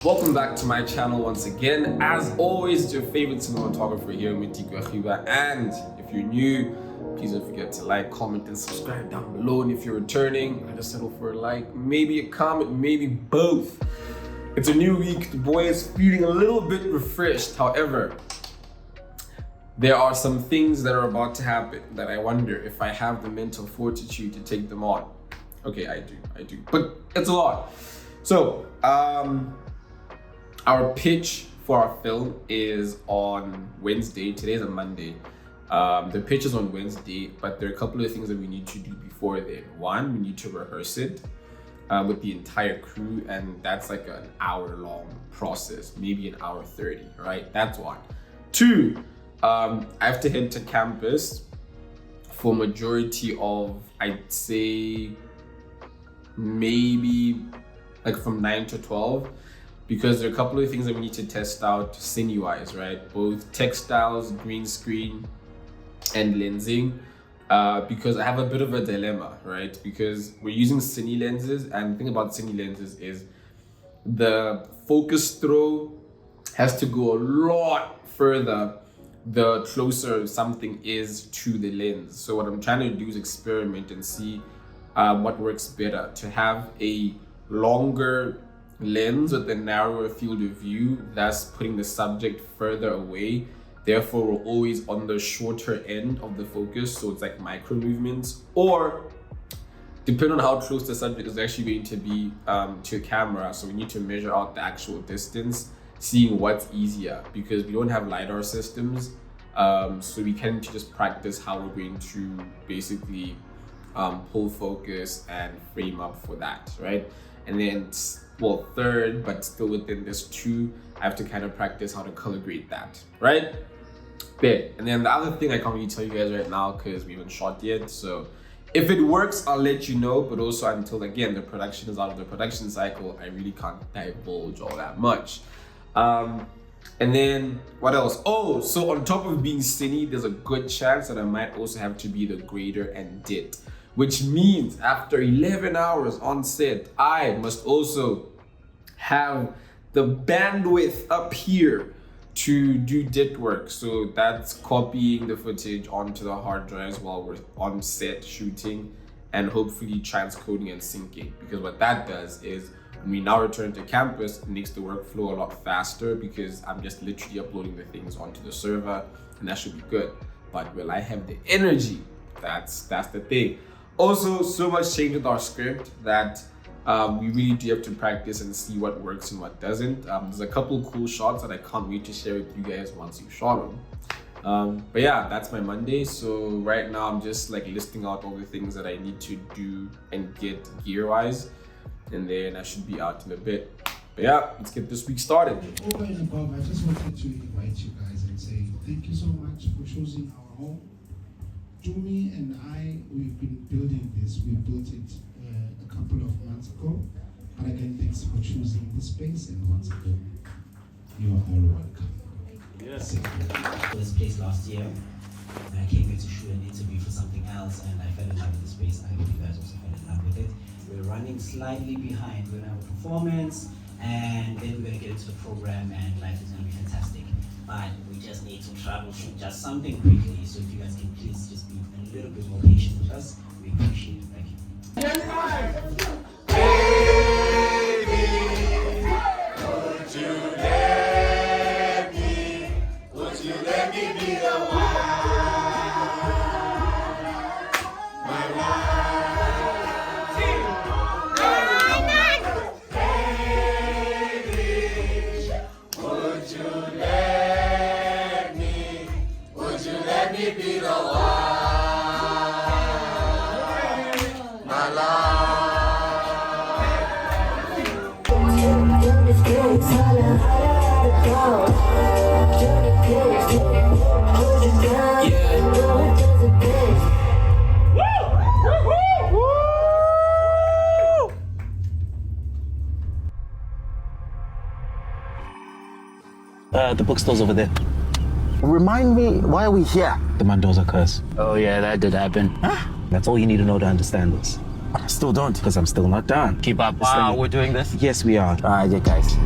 Welcome back to my channel once again. As always, it's your favorite cinematographer here, and if you're new, please don't forget to like, comment, and subscribe down below. And if you're returning, I just settle for a like, maybe a comment, maybe both. It's a new week. The boy is feeling a little bit refreshed. However, there are some things that are about to happen that I wonder if I have the mental fortitude to take them on. Okay, I do, but it's a lot. So, our pitch for our film is on Wednesday. Today's a Monday. The pitch is on Wednesday, but there are a couple of things that we need to do before then. One, we need to rehearse it with the entire crew, and that's like an hour-long process, maybe an hour 30, right? That's one. Two, I have to head to campus for majority of, I'd say, maybe like from 9 to 12. Because there are a couple of things that we need to test out cine-wise, right? Both textiles, green screen, and lensing. Because I have a bit of a dilemma, right? Because we're using cine lenses, and the thing about cine lenses is the focus throw has to go a lot further the closer something is to the lens. So what I'm trying to do is experiment and see what works better. To have a longer lens with a narrower field of view, thus putting the subject further away. Therefore, we're always on the shorter end of the focus, so it's like micro movements. Or, depending on how close the subject is actually going to be to a camera, so we need to measure out the actual distance, seeing what's easier, because we don't have LiDAR systems, so we can just practice how we're going to basically pull focus and frame up for that, right? And then, well, third, but still within this two, I have to kind of practice how to color grade that, right? Bit. And then the other thing I can't really tell you guys right now because we haven't shot yet. So if it works, I'll let you know. But also until, again, the production is out of the production cycle, I really can't divulge all that much. And then what else? Oh, so on top of being cine, there's a good chance that I might also have to be the grader and dit. Which means after 11 hours on set, I must also have the bandwidth up here to do dit work. So that's copying the footage onto the hard drives while we're on set shooting, and hopefully transcoding and syncing. Because what that does is when we now return to campus, it makes the workflow a lot faster because I'm just literally uploading the things onto the server, and that should be good. But will I have the energy? That's the thing. Also, so much changed with our script that we really do have to practice and see what works and what doesn't. There's a couple cool shots that I can't wait to share with you guys once you shot them. But yeah, that's my Monday. So right now I'm just like listing out all the things that I need to do and get gear-wise, and then I should be out in a bit. But yeah, let's get this week started. Over and above, I just wanted to invite you guys and say thank you so much for choosing our home. Jumi and I, we've been building this. We built it a couple of months ago. But again, thanks for choosing the space. And once again, you are all welcome. Yes. This place last year, and I came here to shoot an interview for something else, and I fell in love with the space. I hope you guys also fell in love with it. We're running slightly behind. We're gonna have a performance, and then we're gonna get into the program, and life is gonna be fantastic. But we just need to troubleshoot just something quickly. So if you guys can please just be a little bit more patient with us, we appreciate it. Thank you. Would you let me be the one? My life. Baby, would you let me be the one? My life. The bookstore's over there. Remind me, why are we here? The Mendoza curse. Oh yeah, that did happen. Huh? That's all you need to know to understand this. I still don't. Because I'm still not done. Keep up. Wow, we're doing this? Yes, we are. Alright, yeah, guys.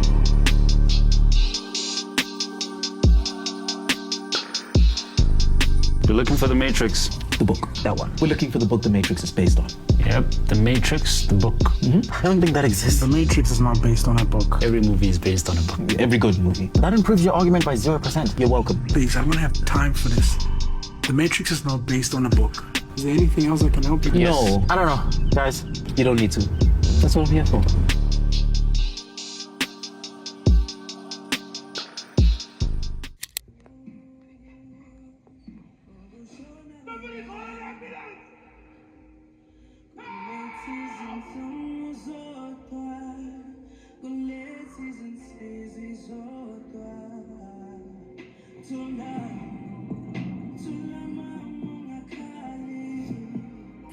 We're looking for The Matrix. The book, that one. We're looking for the book The Matrix is based on. Yep, The Matrix, the book. I don't think that exists. The Matrix is not based on a book. Every movie is based on a book. Every good movie. That improves your argument by 0%. You're welcome. Please, I don't have time for this. The Matrix is not based on a book. Is there anything else I can help you with? No, I don't know. Guys, you don't need to. That's what I'm here for.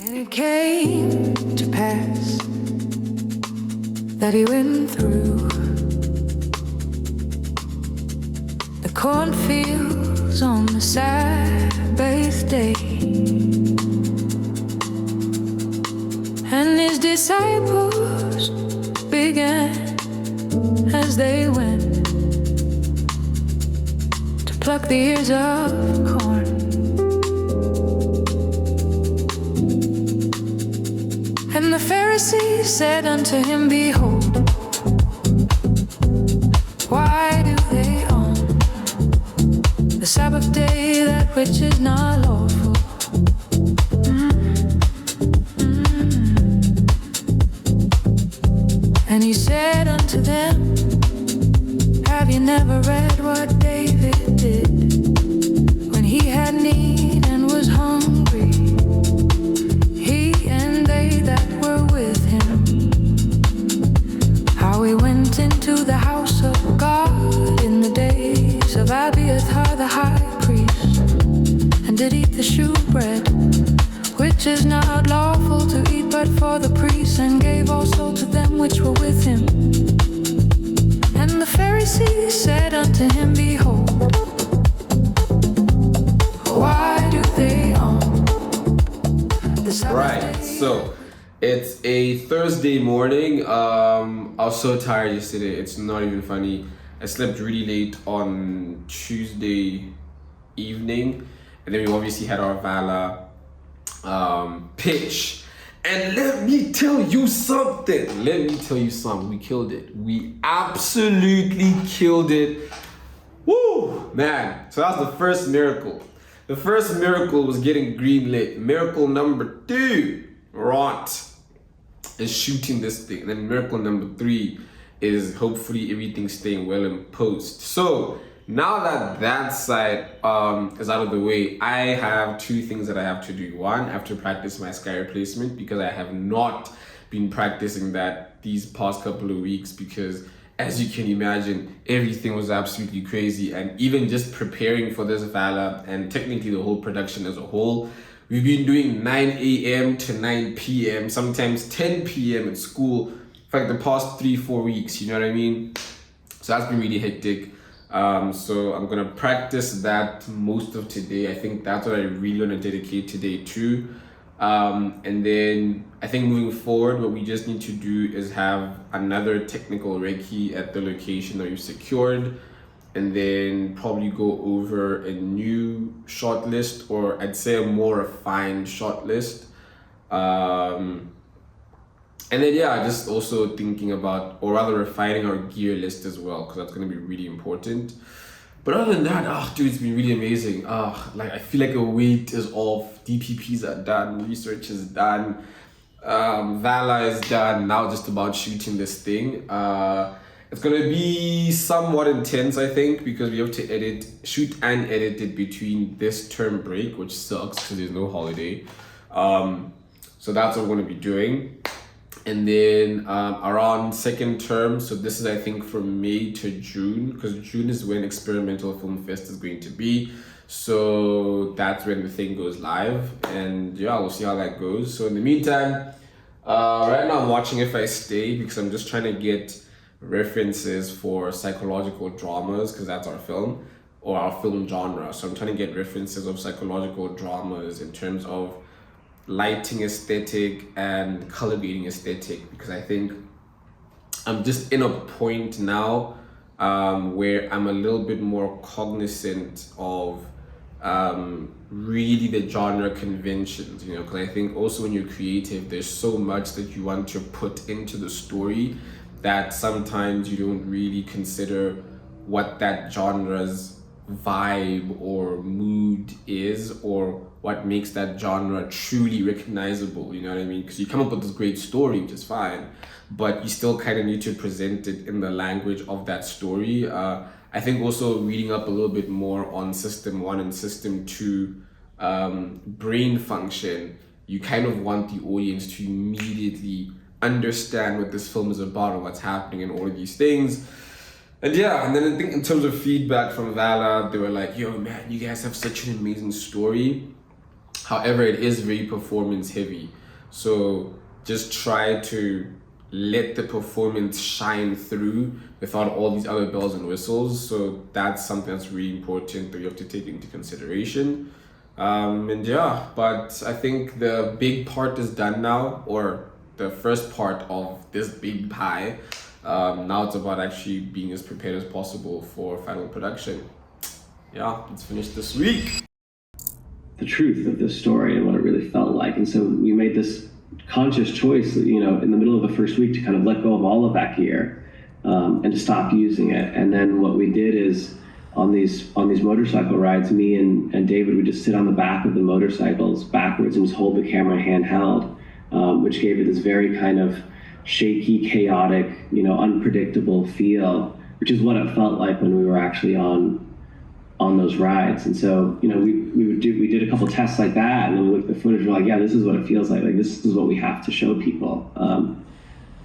And it came to pass that he went through the cornfields on the Sabbath day, and his disciples began as they went to pluck the ears of corn. And the Pharisees said unto him, Behold, why do they own the Sabbath day, that which is not lawful? And he said unto them, Have you never read what David did when he had need and was hungry? He and they that were with him, how he went into the house of God in the days of Abiathar the high priest, and did eat the shewbread, which is not lawful to eat but for the priests, and gave also to them which were with him. And the Pharisees said unto him, Behold, why do they own the Sabbath Right, day? so it's a Thursday morning. I was so tired yesterday, it's not even funny. I slept really late on Tuesday evening, and then we obviously had our Vala pitch. And let me tell you something. We killed it. We absolutely killed it. Woo, man. So that was the first miracle. The first miracle was getting green lit. Miracle number 2, Rant is shooting this thing. And then miracle number 3 is hopefully everything staying well in post. So now that that side is out of the way, I have 2 things that I have to do. One, I have to practice my sky replacement, because I have not been practicing that these past couple of weeks, because as you can imagine, everything was absolutely crazy. And even just preparing for this Vala, and technically the whole production as a whole, we've been doing 9 a.m. to 9 p.m., sometimes 10 p.m. at school for like the past 3-4 weeks, you know what I mean? So that's been really hectic. So I'm gonna practice that most of today. I think that's what I really want to dedicate today to. And then I think moving forward, what we just need to do is have another technical recce at the location that we've secured, and then probably go over a new shot list, or I'd say a more refined shot list. And then yeah, just also thinking about, or rather refining our gear list as well, because that's going to be really important. But other than that, dude, it's been really amazing. Like I feel like a weight is off, DPPs are done, research is done, Vala is done, now just about shooting this thing. It's going to be somewhat intense, I think, because we have to shoot and edit it between this term break, which sucks because there's no holiday. So that's what we're going to be doing. And then around second term, so this is I think from May to June, because June is when Experimental Film Fest is going to be. So that's when the thing goes live, and yeah, we'll see how that goes. So in the meantime, right now I'm watching If I Stay, because I'm just trying to get references for psychological dramas, because that's our film, or our film genre. So I'm trying to get references of psychological dramas in terms of lighting aesthetic and color grading aesthetic, because I think I'm just in a point now where I'm a little bit more cognizant of really the genre conventions, you know, because I think also when you're creative, there's so much that you want to put into the story that sometimes you don't really consider what that genre's vibe or mood is, or what makes that genre truly recognizable, you know what I mean? Because you come up with this great story, which is fine, but you still kind of need to present it in the language of that story. I think also reading up a little bit more on System 1 and System 2 brain function, you kind of want the audience to immediately understand what this film is about and what's happening and all of these things. And yeah, and then I think in terms of feedback from Vala, they were like, yo man, you guys have such an amazing story. However, it is very performance heavy. So just try to let the performance shine through without all these other bells and whistles. So that's something that's really important that you have to take into consideration. And yeah, but I think the big part is done now, or the first part of this big pie. Now it's about actually being as prepared as possible for final production. Yeah, it's finished this week. The truth of this story and what it really felt like. And so we made this conscious choice, you know, in the middle of the first week to kind of let go of all of that gear and to stop using it. And then what we did is on these motorcycle rides, me and David would just sit on the back of the motorcycles backwards and just hold the camera handheld, which gave it this very kind of shaky, chaotic, you know, unpredictable feel, which is what it felt like when we were actually on those rides. And so, you know, we did a couple tests like that, and then we looked at the footage, we're like, yeah, this is what it feels like this is what we have to show people,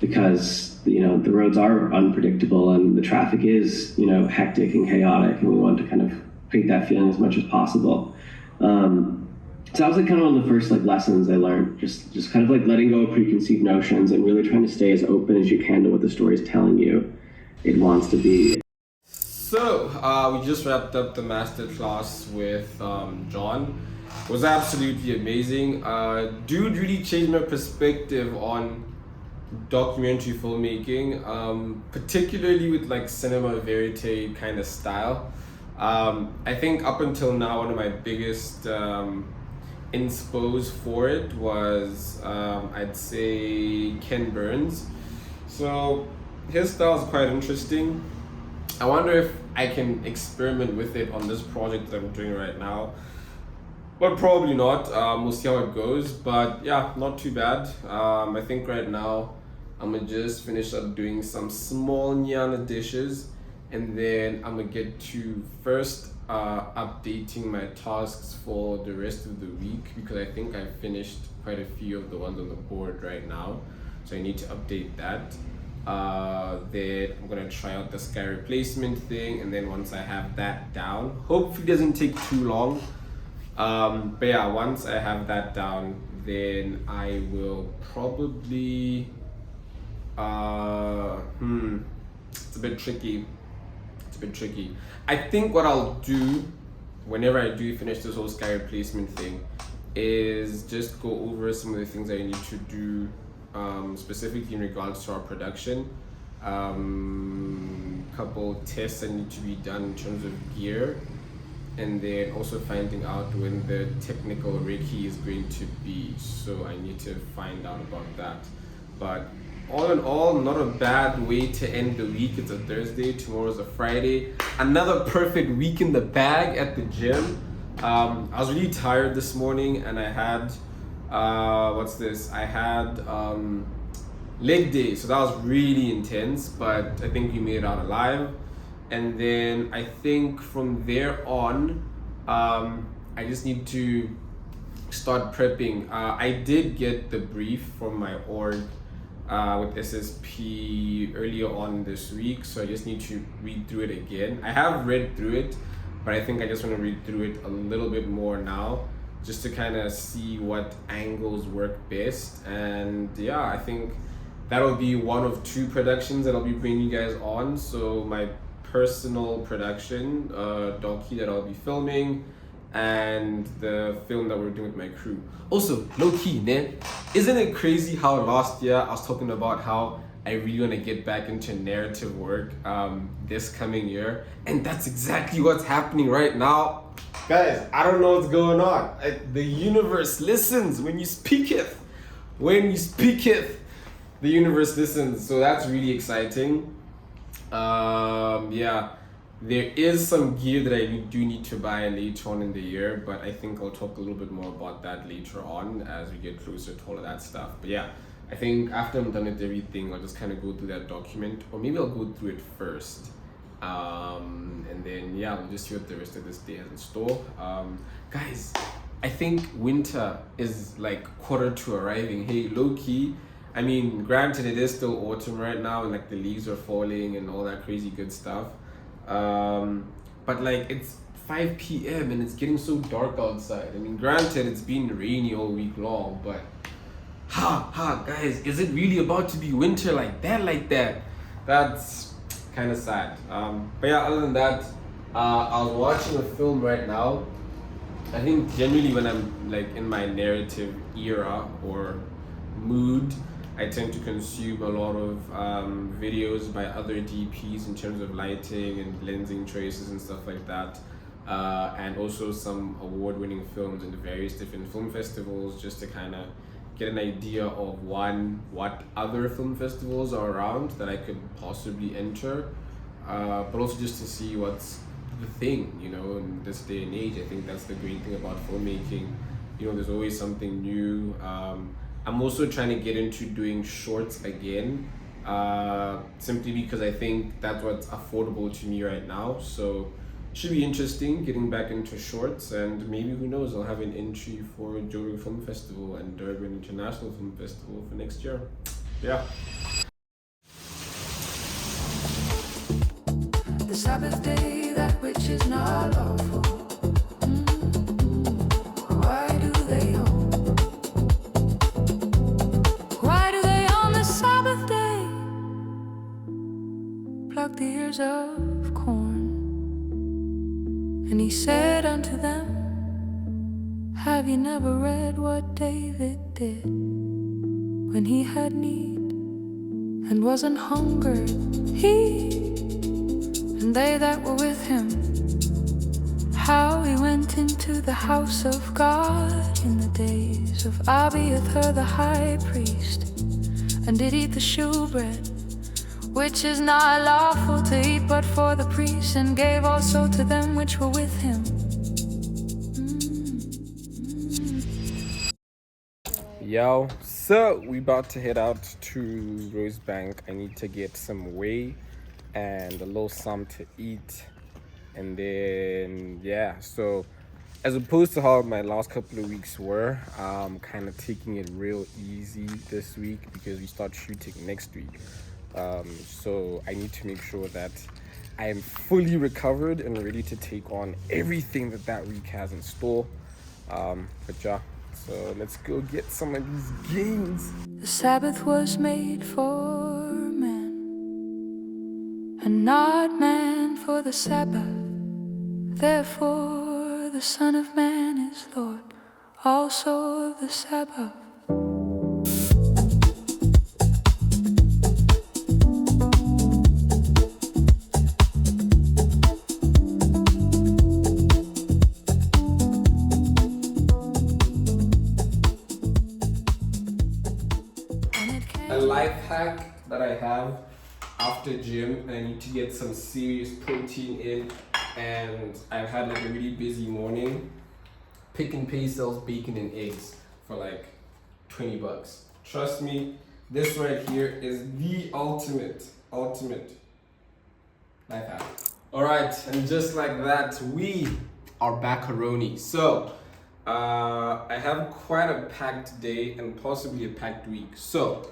because, you know, the roads are unpredictable and the traffic is, you know, hectic and chaotic, and we want to kind of create that feeling as much as possible. So that was like kind of one of the first like lessons I learned, just kind of like letting go of preconceived notions and really trying to stay as open as you can to what the story is telling you it wants to be. So we just wrapped up the masterclass with John. It was absolutely amazing. Dude really changed my perspective on documentary filmmaking, particularly with like cinema verite kind of style. I think up until now, one of my biggest inspos for it was I'd say Ken Burns. So his style is quite interesting. I wonder if I can experiment with it on this project that I'm doing right now, but probably not. We'll see how it goes, but yeah, not too bad. I think right now I'm gonna just finish up doing some small Nyana dishes, and then I'm gonna get to first updating my tasks for the rest of the week, because I think I finished quite a few of the ones on the board right now, so I need to update that. Then I'm gonna try out the sky replacement thing, and then once I have that down, hopefully it doesn't take too long, but yeah, once I have that down, then I will probably it's a bit tricky. I think what I'll do whenever I do finish this whole sky replacement thing is just go over some of the things I need to do, specifically in regards to our production. Couple tests that need to be done in terms of gear, and then also finding out when the technical recce is going to be. So I need to find out about that. But all in all, not a bad way to end the week. It's a Thursday, tomorrow's a Friday. Another perfect week in the bag at the gym. I was really tired this morning, and I had I had leg day, so that was really intense, but I think we made it out alive. And then I think from there on, I just need to start prepping. I did get the brief from my org with SSP earlier on this week, so I just need to read through it again. I have read through it, but I think I just want to read through it a little bit more now, just to kind of see what angles work best. And yeah, I think that'll be one of two productions that I'll be bringing you guys on. So my personal production, docu that I'll be filming, and the film that we're doing with my crew. Also, low key, man, isn't it crazy how last year I was talking about how I really want to get back into narrative work this coming year, and that's exactly what's happening right now. Guys, I don't know what's going on. The universe listens when you speaketh. When you speaketh, the universe listens. So that's really exciting. Yeah, there is some gear that I do need to buy later on in the year, but I think I'll talk a little bit more about that later on as we get closer to all of that stuff. But yeah, I think after I'm done with everything, I'll just kind of go through that document, or maybe I'll go through it first. And then yeah, we'll just see what the rest of this day has in store. Guys, I think winter is like quarter to arriving. Hey, low key, I mean, granted it is still autumn right now and like the leaves are falling and all that crazy good stuff. But like it's 5 p.m. and it's getting so dark outside. I mean, granted it's been rainy all week long, but guys, is it really about to be winter like that? That's kind of sad. But yeah, other than that, I was watching a film right now. I think generally when I'm like in my narrative era or mood, I tend to consume a lot of videos by other DPs in terms of lighting and lensing choices and stuff like that. And also some award-winning films in the various different film festivals, just to kind of get an idea of what other film festivals are around that I could possibly enter, but also just to see what's the thing, in this day and age. I think that's the great thing about filmmaking. There's always something new. I'm also trying to get into doing shorts again, simply because I think that's what's affordable to me right now. So should be interesting getting back into shorts, and maybe, who knows, I'll have an entry for Joburg Film Festival and Durban International Film Festival for next year. Yeah. The Sabbath day, that which is not lawful. Why do they own? Why do they on the Sabbath day pluck the ears of corn? And he said unto them, have you never read what David did when he had need and was an hungered, he and they that were with him, how he went into the house of God in the days of Abiathar the high priest, and did eat the shewbread, which is not lawful to eat but for the priests, and gave also to them which were with him. Yo, so we about to head out to Rosebank. I need to get some whey and a little something to eat, and then yeah, so as opposed to how my last couple of weeks were, kind of taking it real easy this week because we start shooting next week. So I need to make sure that I am fully recovered and ready to take on everything that week has in store. But yeah, so let's go get some of these gains. The Sabbath was made for man, and not man for the Sabbath. Therefore the Son of Man is Lord also of the Sabbath. A life hack that I have after gym, I need to get some serious protein in, and I've had like a really busy morning. Pick and Pay sells bacon and eggs for like $20. Trust me, this right here is the ultimate life hack. All right, and just like that, we are macaroni. So I have quite a packed day and possibly a packed week. So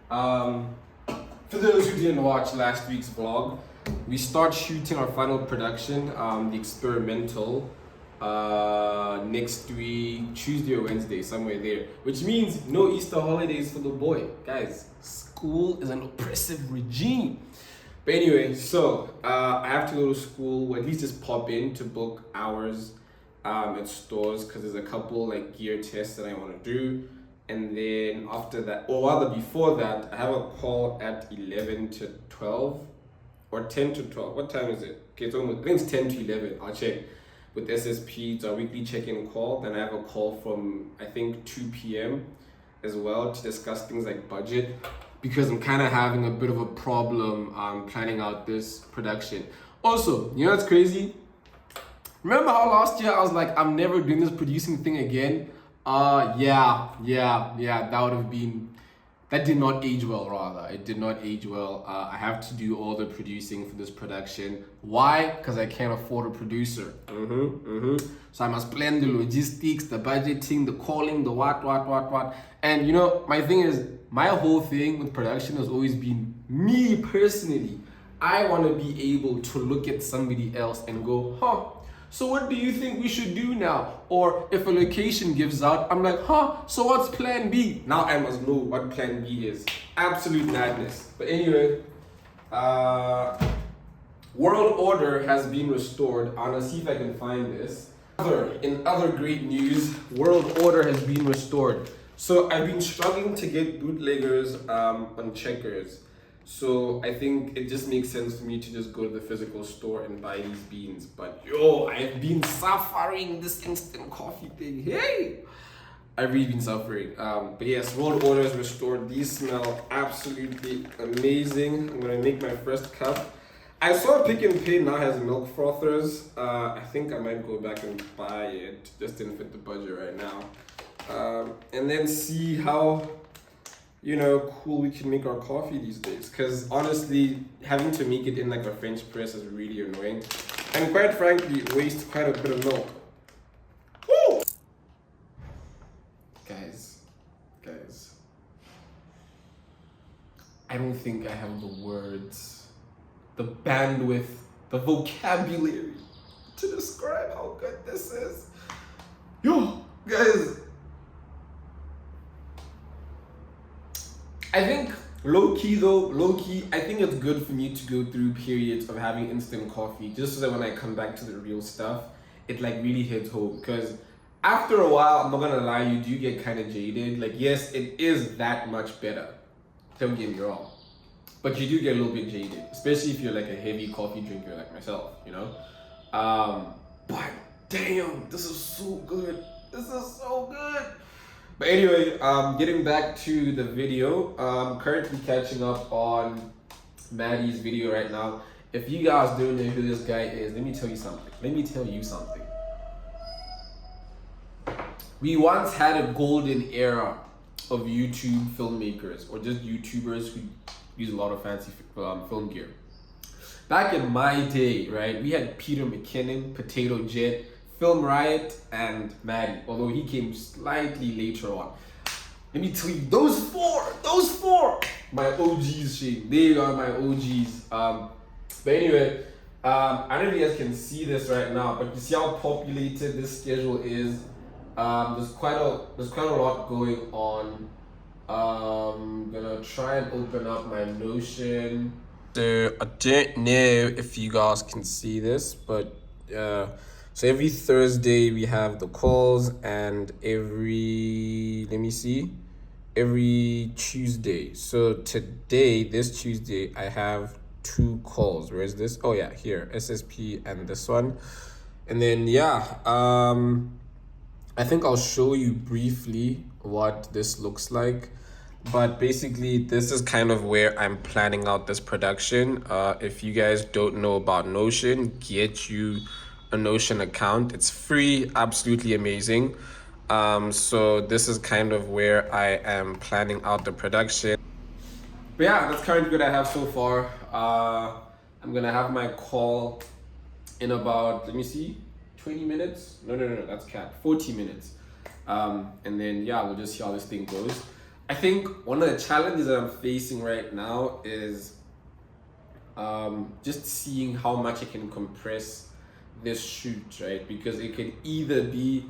for those who didn't watch last week's vlog, we start shooting our final production, the experimental, next week, Tuesday or Wednesday, somewhere there, which means no Easter holidays for the boy. Guys, school is an oppressive regime. But anyway, so I have to go to school, or at least just pop in to book hours at stores because there's a couple like gear tests that I want to do. And then after that, or rather before that, I have a call at 11 to 12 or 10 to 12. What time is it? Okay, it's almost, I think it's 10 to 11. I'll check with SSP. It's our weekly check-in call. Then I have a call from, I think, 2 p.m. as well to discuss things like budget, because I'm kind of having a bit of a problem planning out this production. Also, you know what's crazy? Remember how last year I was like, I'm never doing this producing thing again? Yeah, that would have been, that did not age well, rather. It did not age well. I have to do all the producing for this production. Why? Because I can't afford a producer. So I must plan the logistics, the budgeting, the calling, the what. And you know, my thing is, my whole thing with production has always been, me personally, I want to be able to look at somebody else and go, so what do you think we should do now? Or if a location gives out, I'm like, so what's plan B? Now I must know what plan B is. Absolute madness. But anyway, World Order has been restored. I'm gonna see if I can find this. In other great news, World Order has been restored. So I've been struggling to get bootleggers on Checkers. So I think it just makes sense for me to just go to the physical store and buy these beans. But yo, I've been suffering this instant coffee thing. Hey, I've really been suffering. But yes, World Order is restored. These smell absolutely amazing. I'm gonna make my first cup. I saw Pick n Pay now has milk frothers. I think I might go back and buy it. Just didn't fit the budget right now. And then see how, you know, cool we can make our coffee these days. Because honestly, having to make it in like a French press is really annoying. And quite frankly, waste quite a bit of milk. Woo! Guys. I don't think I have the words, the bandwidth, the vocabulary to describe how good this is. Yo, guys. I think low-key, I think it's good for me to go through periods of having instant coffee just so that when I come back to the real stuff, it like really hits home. Because after a while, I'm not gonna lie, you do get kind of jaded. Like, yes, it is that much better. Don't get me wrong. But you do get a little bit jaded, especially if you're like a heavy coffee drinker like myself, you know? But damn, this is so good. This is so good. But anyway, getting back to the video, I'm currently catching up on Maddie's video right now. If you guys don't know who this guy is, let me tell you something. We once had a golden era of YouTube filmmakers, or just YouTubers who use a lot of fancy film gear. Back in my day, right, we had Peter McKinnon, Potato Jet, Film Riot, and Maddie, although he came slightly later on. Let me tell you, those four, my OGs, Shane. They are my OGs. But anyway, I don't know if you guys can see this right now, but you see how populated this schedule is. There's quite a lot going on. I'm gonna try and open up my Notion. So I don't know if you guys can see this, but so every Thursday we have the calls, and every Tuesday. So today, this Tuesday, I have 2 calls. Where is this? Oh yeah, here, SSP and this one. And then I think I'll show you briefly what this looks like. But basically, this is kind of where I'm planning out this production. If you guys don't know about Notion, get you a Notion account. It's free, absolutely amazing. So this is kind of where I am planning out the production. But yeah, that's currently what I have so far. I'm gonna have my call in about, 20 minutes? No, that's cap. 40 minutes. And then we'll just see how this thing goes. I think one of the challenges that I'm facing right now is just seeing how much I can compress this shoot, right? Because it can either be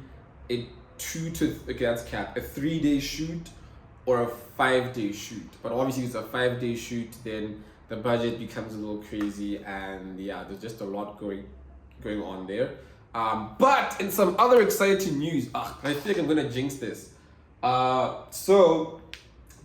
a 3-day shoot or a 5-day shoot. But obviously, if it's a 5-day shoot, then the budget becomes a little crazy, and there's just a lot going on there. But in some other exciting news, I think I'm gonna jinx this. So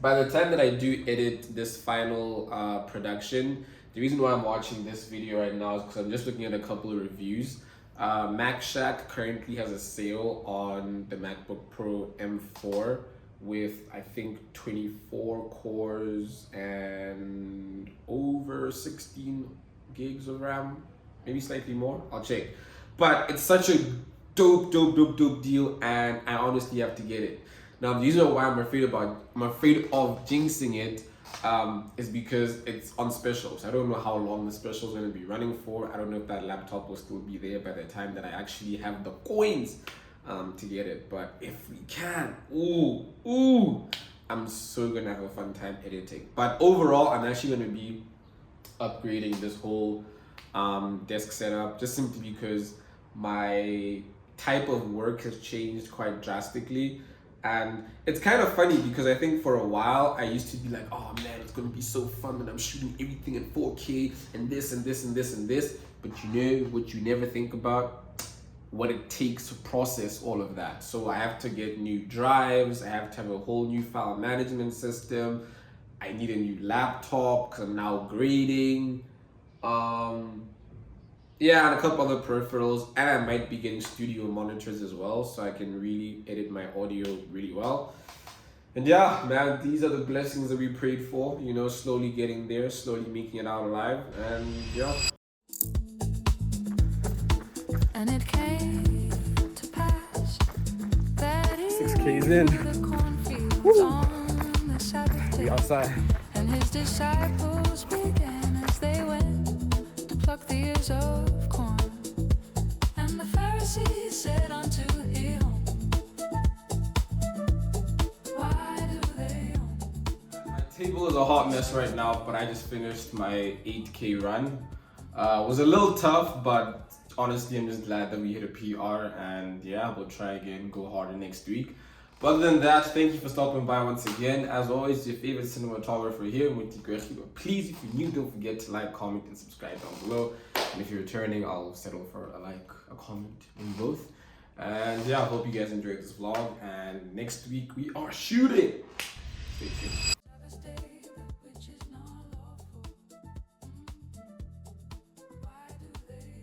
by the time that I do edit this final production, the reason why I'm watching this video right now is because I'm just looking at a couple of reviews. Mac Shack currently has a sale on the MacBook Pro M4 with I think 24 cores and over 16 gigs of RAM, maybe slightly more. I'll check. But it's such a dope deal, and I honestly have to get it. Now the reason why I'm afraid of jinxing it is because it's on specials. I don't know how long the special is going to be running for. I don't know if that laptop will still be there by the time that I actually have the coins to get it. But if we can, I'm so gonna have a fun time editing. But overall, I'm actually gonna be upgrading this whole desk setup just simply because my type of work has changed quite drastically. And it's kind of funny because I think for a while I used to be like, oh man, it's gonna be so fun when I'm shooting everything in 4K and this and this and this and this. But you know what you never think about? What it takes to process all of that. So I have to get new drives, I have to have a whole new file management system, I need a new laptop because I'm now grading. Yeah, and a couple other peripherals, and I might be getting studio monitors as well, so I can really edit my audio really well. And yeah, man, these are the blessings that we prayed for, you know, slowly getting there, slowly making it out alive, and yeah. And it came to pass that 6K's in. We outside. And his disciples began as they went to pluck the ears of corn. And the Pharisees said unto him, why do they own? My table is a hot mess right now, but I just finished my 8K run. It was a little tough, but honestly, I'm just glad that we hit a PR, and yeah, we'll try again, go harder next week. But other than that, thank you for stopping by once again. As always, your favorite cinematographer here, but please, if you're new, don't forget to like, comment, and subscribe down below. And if you're returning, I'll settle for a like, a comment, in both. And yeah, I hope you guys enjoyed this vlog, and next week we are shooting. Stay tuned.